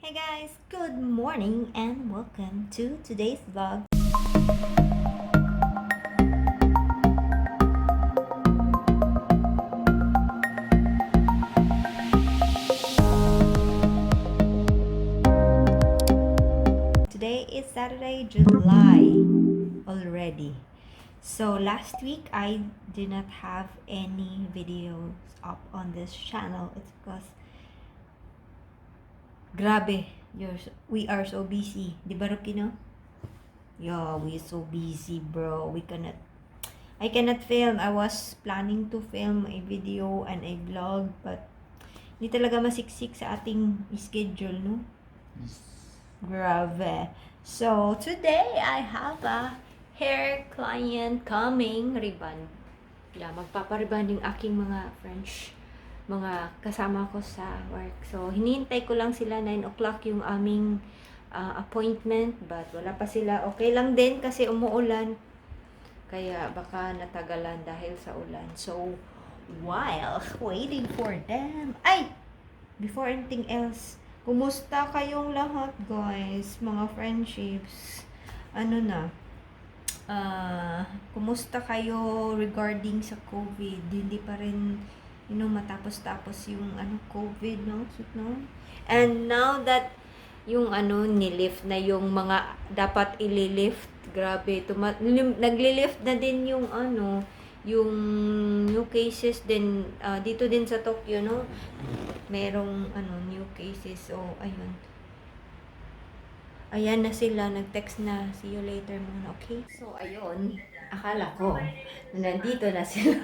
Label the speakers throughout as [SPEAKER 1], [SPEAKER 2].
[SPEAKER 1] Hey guys, good morning and welcome to today's vlog. Today is Saturday, July already. So last week I did not have any videos up on this channel. It's because grabe, we are so busy. Di ba, Rukino? Yeah, we so busy, bro. I cannot film. I was planning to film a video and a vlog, but hindi talaga masiksik sa ating schedule, no? Grabe. So, today I have a hair client coming. Rebond. Yeah, magpaparibanding aking mga French mga kasama ko sa work. So, hinihintay ko lang sila 9 o'clock yung aming appointment, but wala pa sila. Okay lang din kasi umuulan. Kaya baka natagalan dahil sa ulan. So, while waiting for them, before anything else, kumusta kayong lahat, guys? Mga friendships. Kumusta kayo regarding sa COVID? Hindi pa rin matapos-tapos yung COVID, no? And now that yung nilift na yung mga dapat ililift, grabe, nagli-lift na din yung yung new cases din dito din sa Tokyo, no? Merong new cases. So ayun. Ayan na sila, nag-text na, see you later muna, okay? So ayun, akala ko nandito na sila.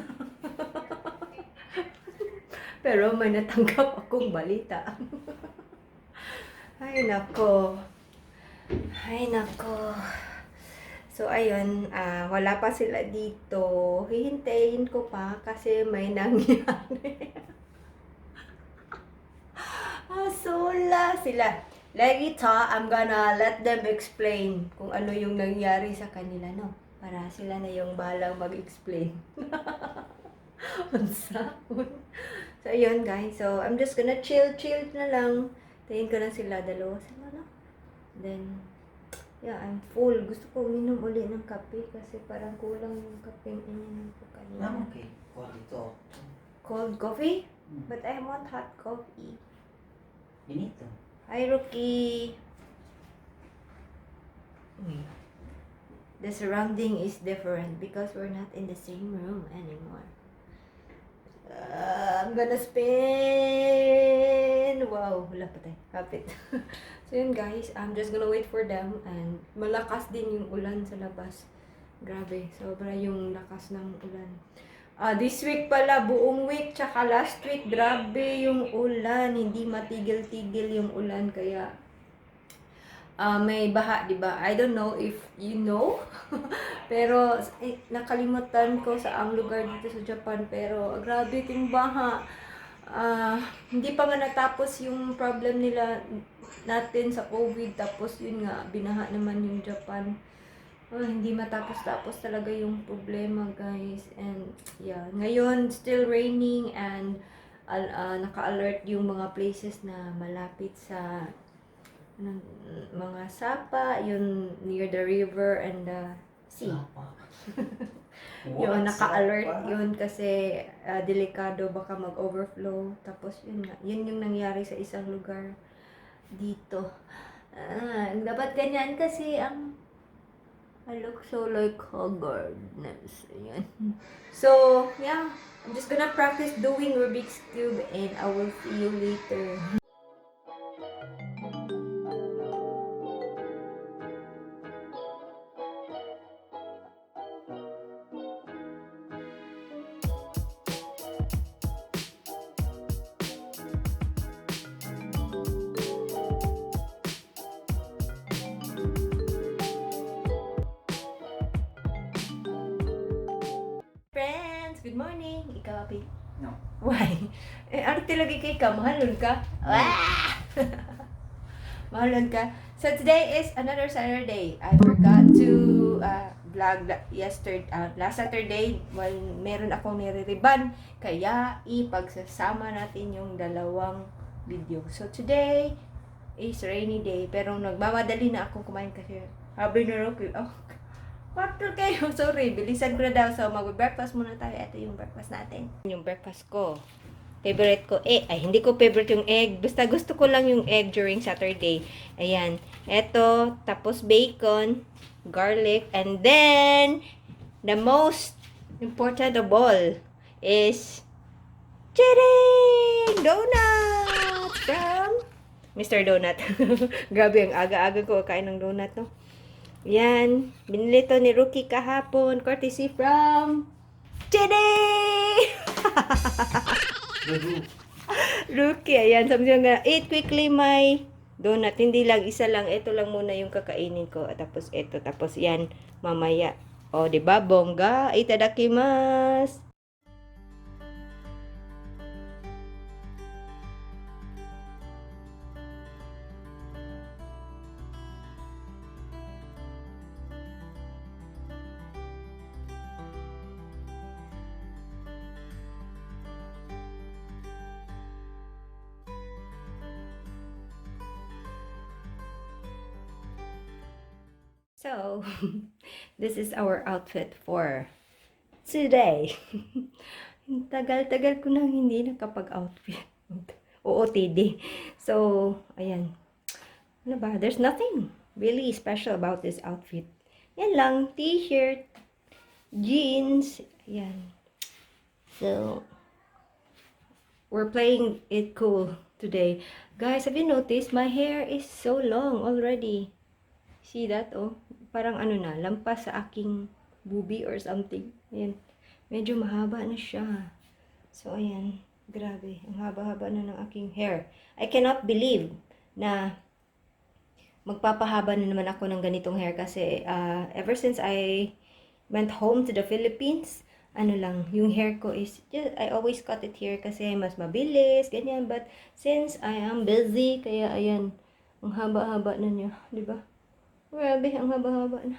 [SPEAKER 1] Pero may natanggap akong balita. Ay, nako. So, ayun, wala pa sila dito. Hihintayin ko pa kasi may nangyari. Sula sila. Later, I'm gonna let them explain kung ano yung nangyari sa kanila, no? Para sila na yung balang mag-explain. So, ayun guys. So, I'm just gonna chill na lang. Tayin ko lang sila dalawa. Then, yeah, I'm full. Gusto ko uminom uli ng kape kasi parang kulang yung kape ininom ko kanina.
[SPEAKER 2] Okay.
[SPEAKER 1] Cold coffee? But I want hot coffee.
[SPEAKER 2] Binito.
[SPEAKER 1] Hi, Rookie. The surrounding is different because we're not in the same room anymore. I'm gonna spin. Wow, wala pa tayo. Kapit. So yun guys, I'm just gonna wait for them. And malakas din yung ulan sa labas. Grabe, sobra yung lakas ng ulan. This week pala, buong week, tsaka last week, grabe yung ulan. Hindi matigil-tigil yung ulan. Kaya may baha, di ba? I don't know if you know. Pero nakalimutan ko sa ang lugar dito sa Japan. Pero grabe yung baha. Hindi pa nga natapos yung problem natin sa COVID. Tapos yun nga, binaha naman yung Japan. Hindi matapos-tapos talaga yung problema, guys. And yeah, ngayon still raining and naka-alert yung mga places na malapit sa mga sapa, yun near the river and the sea. Yun, naka-alert yun kasi delikado baka mag-overflow. Tapos yun nga, yun yung nangyari sa isang lugar dito. Dapat ganyan kasi I look so like haggardness. Ayan. So, yeah, I'm just gonna practice doing Rubik's Cube and I will see you later. Good morning. Ikaw, Api?
[SPEAKER 2] No.
[SPEAKER 1] Why? Arte lagi kay ka. Mahalon ka? Mahalon ka. So, today is another Saturday. I forgot to vlog last Saturday while meron akong nire-rebond. Kaya, ipagsasama natin yung dalawang video. So, today, is rainy day. Pero nagmamadali na ako kumain kasi habi na Rocky. Oh, water kayo. Sorry, bilisan ko na daw. So, mag-breakfast muna tayo. Ito yung breakfast natin. Yung breakfast ko. Favorite ko, ay, hindi ko favorite yung egg. Basta gusto ko lang yung egg during Saturday. Ayan. Ito, tapos bacon, garlic, and then, the most important of all is Charing! Donut! From Mr. Donut. Grabe, ang aga-aga ko kain ng donut, no? Yan. Binili to ni Rookie kahapon. Courtesy from Charing! Rookie, ayan. Sabi nga, eat quickly my donut. Hindi lang, isa lang. Ito lang muna yung kakainin ko. Tapos ito. Tapos yan, mamaya. O, diba? Bongga. Itadakimasu. So, this is our outfit for today. Tagal-tagal ko nang hindi nakapag-outfit. OOTD. So, ayan. Ano ba? There's nothing really special about this outfit. Yan lang. T-shirt, jeans. Ayan. So, we're playing it cool today. Guys, have you noticed? My hair is so long already. See that? Oh, parang ano na, lampas sa aking boobie or something. Ayan. Medyo mahaba na siya. So, ayan. Grabe. Ang haba-haba na ng aking hair. I cannot believe na magpapahaba na naman ako ng ganitong hair kasi ever since I went home to the Philippines, ano lang, yung hair ko is, just, I always cut it here kasi mas mabilis, ganyan. But since I am busy, kaya ayan, ang haba-haba na niya. Diba? Grabe, ang haba-haba na.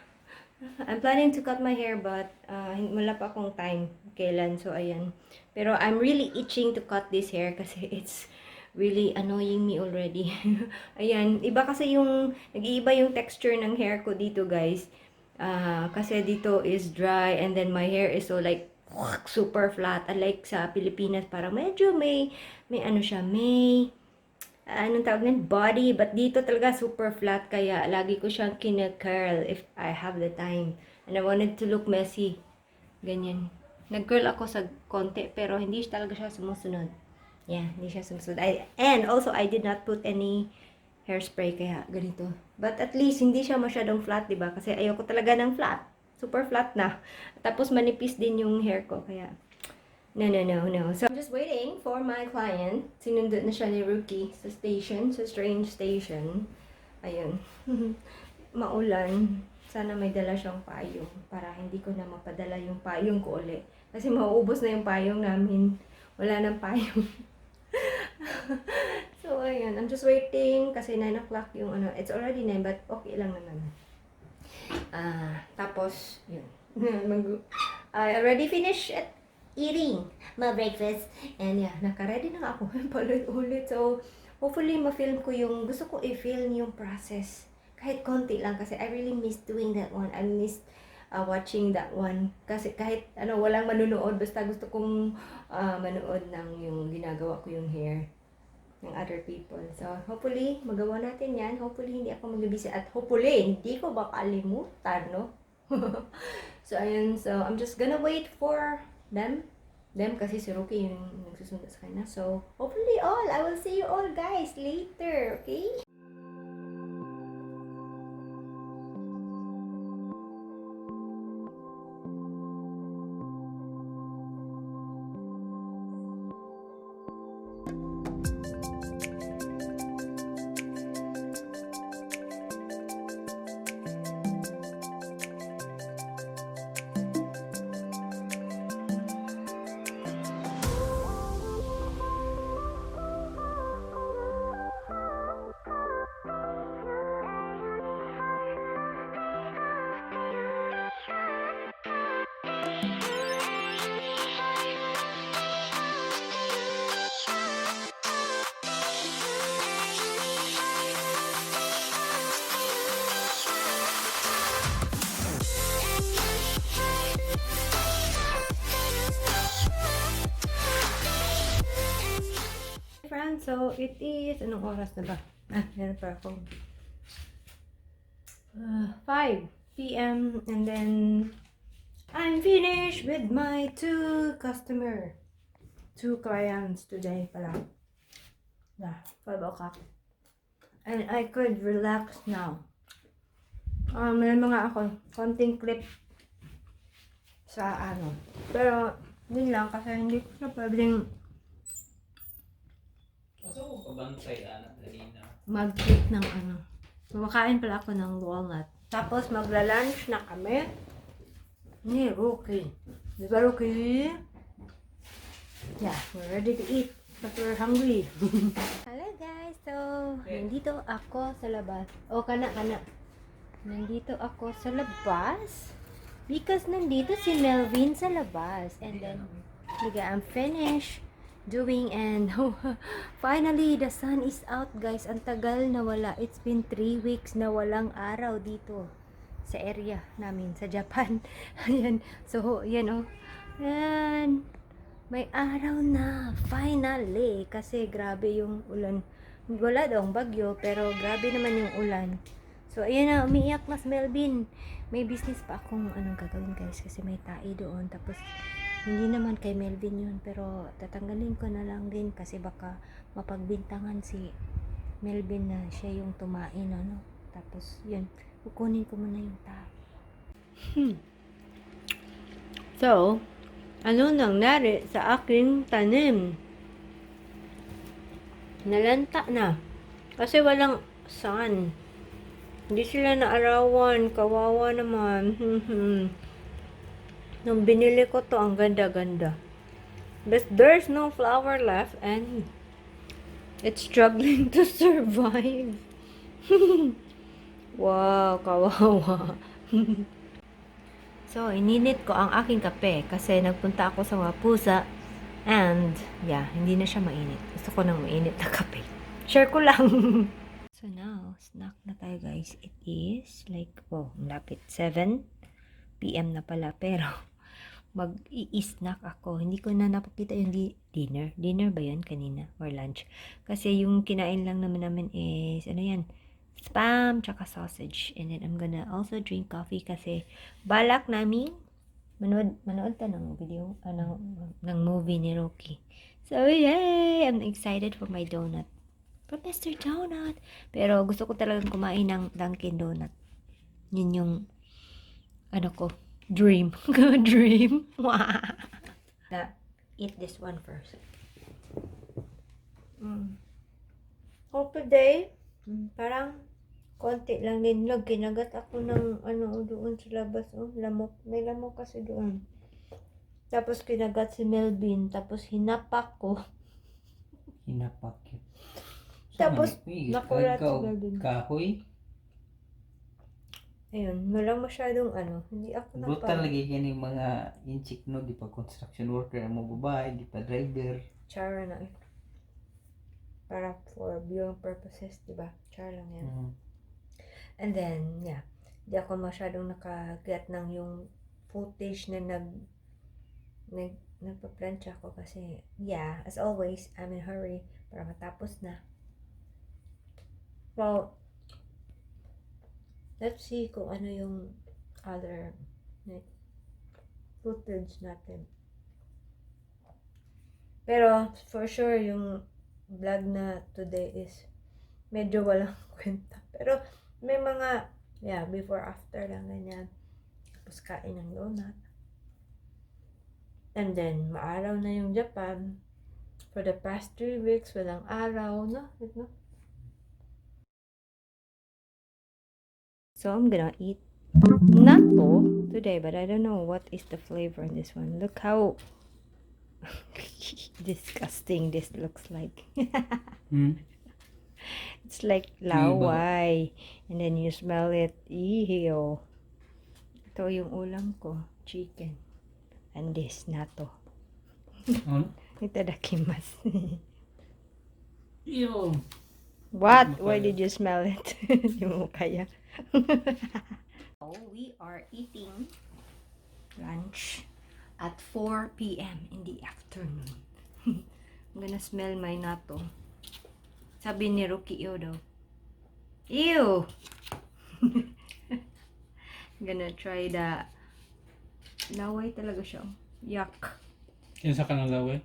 [SPEAKER 1] I'm planning to cut my hair but wala pa akong time kailan. So, ayan. Pero I'm really itching to cut this hair kasi it's really annoying me already. Ayan. Iba kasi yung, nag-iiba yung texture ng hair ko dito, guys. Kasi dito is dry and then my hair is so like super flat. Unlike sa Pilipinas, parang medyo may ano siya, may anong tawag nun? Body. But dito talaga super flat. Kaya lagi ko siyang kina-curl if I have the time. And I wanted to look messy. Ganyan. Nag-curl ako sa konti. Pero hindi talaga siya sumusunod. Yeah, hindi siya sumusunod. And also, I did not put any hairspray. Kaya ganito. But at least, hindi siya masyadong flat, diba? Kasi ayoko talaga ng flat. Super flat na. Tapos manipis din yung hair ko. Kaya no. So, I'm just waiting for my client. Sinundot na siya ni Rookie sa station, sa strange station. Ayun. Maulan. Sana may dala siyang payong para hindi ko na mapadala yung payong ko ulit. Kasi mauubos na yung payong namin. Wala nang payong. So, ayun. I'm just waiting kasi 9 o'clock yung ano. It's already 9 but okay lang naman. Tapos, yun. I already finished it. Eating my breakfast. And yeah, naka-ready na ako. Paulit-ulit. So, hopefully, ma-film ko yung, gusto ko i-film yung process. Kahit konti lang kasi I really miss doing that one. I miss watching that one. Kasi kahit ano, walang manunood. Basta gusto kong manood ng yung ginagawa ko yung hair ng other people. So, hopefully, magawa natin yan. Hopefully, hindi ako mag-busy. At hopefully, hindi ko makalimutan, no? So, ayun. So, I'm just gonna wait for them kasi si Rookie yung nagsusunod sa kanya. So, hopefully I will see you all guys later, okay? Ayan, so it is, anong oras na ba? Meron pa ako. 5 p.m. and then I'm finished with my 2 clients today pala. Yeah, 5 o'clock. And I could relax now. May mga ako, konting clip sa ano. Pero, yun lang kasi hindi ko na pwedeng mag-clip ng ano. Kumakain pala ako ng walnut. Tapos magla-lunch na kami ni Rookie. Di ba, Rookie? Yeah, we're ready to eat. But we're hungry. Hello guys! So, nandito ako sa labas. Kana. Nandito ako sa labas. Because nandito si Melvin sa labas. And then, I'm finished doing and finally the sun is out guys. Ang tagal na wala. It's been 3 weeks na walang araw dito sa area namin sa Japan. Ayan. So, yan oh. Ayan. May araw na. Finally. Kasi grabe yung ulan. Wala daw ang bagyo pero grabe naman yung ulan. So, ayan na. Umiiyak na si Melvin. May business pa akong anong gagawin guys. Kasi may tai doon. Tapos, hindi naman kay Melvin yun, pero tatanggalin ko na lang din kasi baka mapagbintangan si Melvin na siya yung tumain, ano. Tapos, yun, kukunin ko muna yung tao. So, ano nangyari sa aking tanim? Nalanta na. Kasi walang sun. Hindi sila naarawan. Kawawa naman. Nung binili ko to, ang ganda-ganda. But there's no flower left and it's struggling to survive. Wow, kawawa. So, ininit ko ang aking kape kasi nagpunta ako sa mga pusa and yeah, hindi na siya mainit. Gusto ko ng mainit na kape. Share ko lang. So now, snack na tayo guys. It is like, lapit 7 p.m. na pala pero mag-i-snack ako. Hindi ko na napakita yung dinner. Dinner ba yun kanina? Or lunch? Kasi yung kinain lang namin is, ano yan? Spam, tsaka sausage. And then, I'm gonna also drink coffee kasi balak namin manood ta ng video, ng movie ni Rocky. So, yay! I'm excited for my donut. For Mr. Donut. Pero gusto ko talagang kumain ng Dunkin' Donut. Yun yung, dream. Dream. Eat this one first. So today, parang konti lang din. Kinagat ako ng doon sa labas. Lamok. May lamok kasi doon. Tapos kinagat si Melvin. Tapos hinapak ko.
[SPEAKER 2] Hinapak yun.
[SPEAKER 1] Tapos nakulat si Melvin.
[SPEAKER 2] Kahoy?
[SPEAKER 1] Ayun, walang masyadong hindi ako
[SPEAKER 2] brutal lagi yan yung mga inchik no, di pa construction worker ang mga babae, di pa driver.
[SPEAKER 1] Chara na ito. Para for viewing purposes, di ba? Chara lang yan. And then, yeah, di ako masyadong nakaget ng yung footage na nagpa-plancha ko kasi, yeah, as always, I'm in a hurry para matapos na. Well, let's see kung ano yung other footage natin. Pero, for sure, yung vlog na today is medyo walang kwenta. Pero, may mga, before, after lang ganyan. Tapos, kain ng donut. And then, maaraw na yung Japan. For the past 3 weeks, walang araw, no? So, I'm gonna eat natto today, but I don't know what is the flavor in this one. Look how disgusting this looks like. It's like laway. And then you smell it. Ew. Ito yung ulam ko. Chicken. And this, natto. Itadakimasu.
[SPEAKER 2] Ew.
[SPEAKER 1] What? Why did you smell it? Di mo kaya. We are eating lunch at 4 p.m. in the afternoon. I'm gonna smell my natto. Sabi ni Rookie, ew daw. Ew! Gonna try the laway talaga siya. Yuck.
[SPEAKER 3] Kinsa ka ng laway?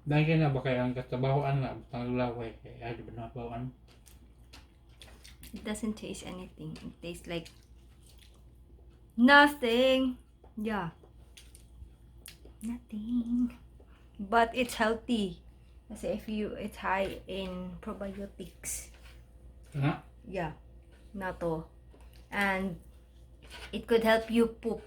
[SPEAKER 3] Dahil ka na ba kaya ang katabahoan na ang laway? Kaya di ba nabawan?
[SPEAKER 1] It doesn't taste anything. It tastes like nothing. Yeah. Nothing. But it's healthy. Kasi it's high in probiotics.
[SPEAKER 3] Ano?
[SPEAKER 1] Yeah. Nato. And it could help you poop.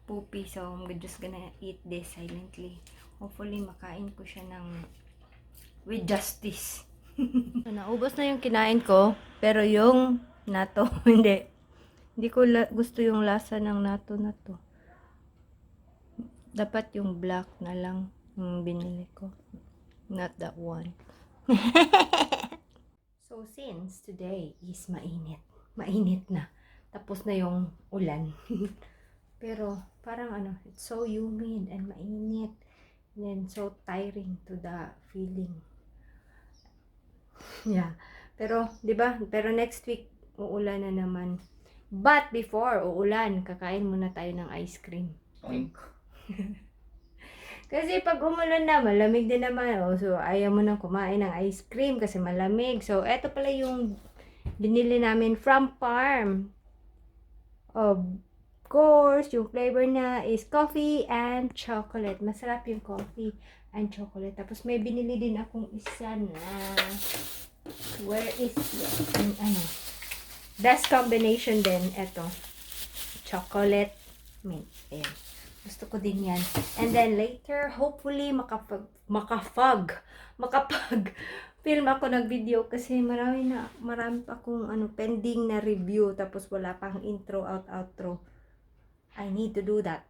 [SPEAKER 1] Poopy. So, I'm just gonna eat this silently. Hopefully, makain ko siya ng with justice. So, naubos na yung kinain ko. Pero yung nato, hindi. Hindi ko gusto yung lasa ng nato na to. Dapat yung black na lang yung binili ko. Not that one. So, since today is mainit. Mainit na. Tapos na yung ulan. Pero, parang it's so humid and mainit. And then, so tiring to the feeling. Yeah. Pero, di ba? Pero next week, uulan na naman. But before uulan, kakain muna tayo ng ice cream.
[SPEAKER 2] Oink.
[SPEAKER 1] Kasi pag umulan na, malamig din naman. Oh. So, ayaw mo nang kumain ng ice cream kasi malamig. So, eto pala yung binili namin from farm. Of course, yung flavor na is coffee and chocolate. Masarap yung coffee and chocolate. Tapos may binili din akong isa na where is yung best combination din eto. Chocolate mint. Ayan. Gusto ko din yan. And then later, hopefully makapag film ako ng video kasi marami pa akong pending na review tapos wala pang intro outro. I need to do that.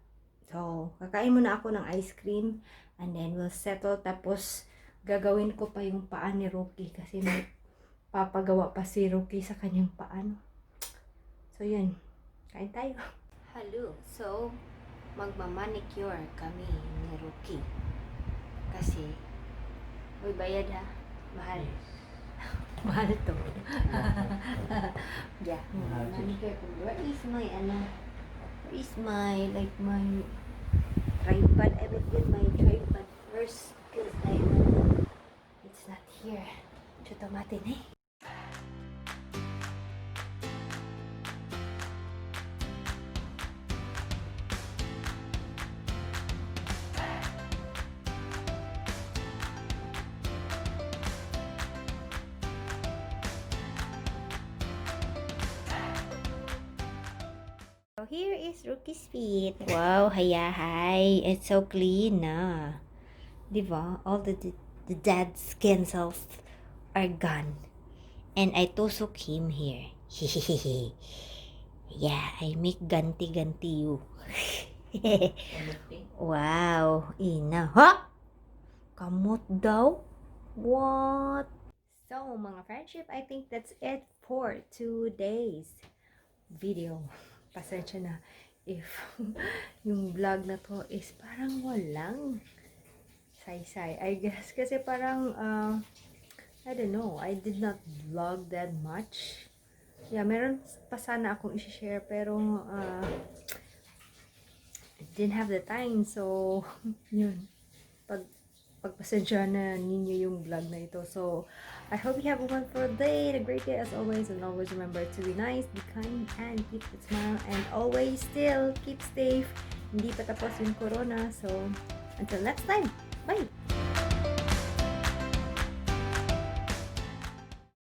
[SPEAKER 1] So, kakain muna ako ng ice cream and then we'll settle tapos gagawin ko pa yung paa ni Rocky kasi may papagawa pa si Rocky sa kanyang paan. So, yun. Kain tayo. Hello. So, magmamanicure kami ni Rocky. Kasi, may bayad ha. Mahal. Mahal to. Yeah. Manicure ko. Where is my where is my tripod? I will get my tripod first because it's not here. Chuto matin eh. So here is Rookie's feet. Wow, hi. It's so clean na. Diba? All the dead skin cells are gone. And I tusok him here. Yeah, I make ganti you. Wow, ina. Ha? Kamot daw? What? So, mga friendship, I think that's it for today's video. Pasensya na if yung vlog na to is parang walang saysay. I guess kasi parang I don't know, I did not vlog that much. Yeah, meron pa sana akong i-share pero I didn't have the time. So, yun. Pagpasensya na ninyo yung vlog na ito. So, I hope you have a wonderful day, a great day as always, and always remember to be nice, be kind, and keep the smile, and always still keep safe. Hindi pa tapos yung corona. So, until next time, bye!